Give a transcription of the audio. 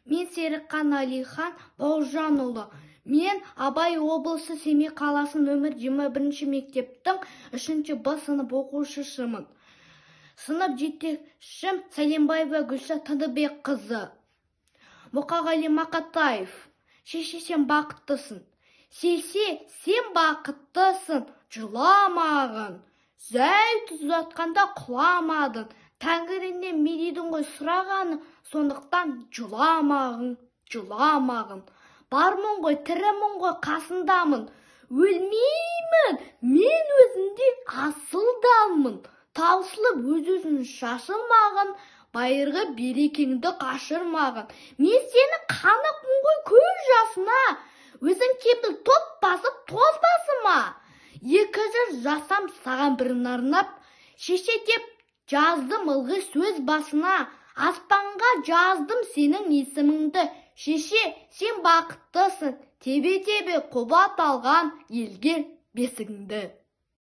Мен Серікхан Алихан Бауыржанұлы. Мен Абай облысы Семей қаласы нөмір 21 мектептің 3 Б сынып оқушысымын. Сынып жетекшім Сәлембаева Гүлша Тыныбек қызы. Мұқағали Мақатаев. Шеше, сен бақыттысың. Сесе, сен бақыттысың. Жыламағын. Зәйт ұзатқанда құламадың. Тәңірінен мерейдің ғой сұрағаны, сондықтан жыламағын, жыламағын. Бармын ғой, тірімін ғой, қасындамын. Өлмеймін, мен өзінде асылдамын. Таусылып өз-өзін шашылмағын, байырғы берекеңді қашырмағын. Мен сені қанықпын ғой көз жасына, өзің кепіл топ басып тозбасыма. 200 жасам саған бірін арнап, шеше деп жаздым ылғи сөз басына. Аспанға жаздым сенің есіміңді. Шеше, сен бақыттысың, тебе-тебе қобат алған елге бесігіңді.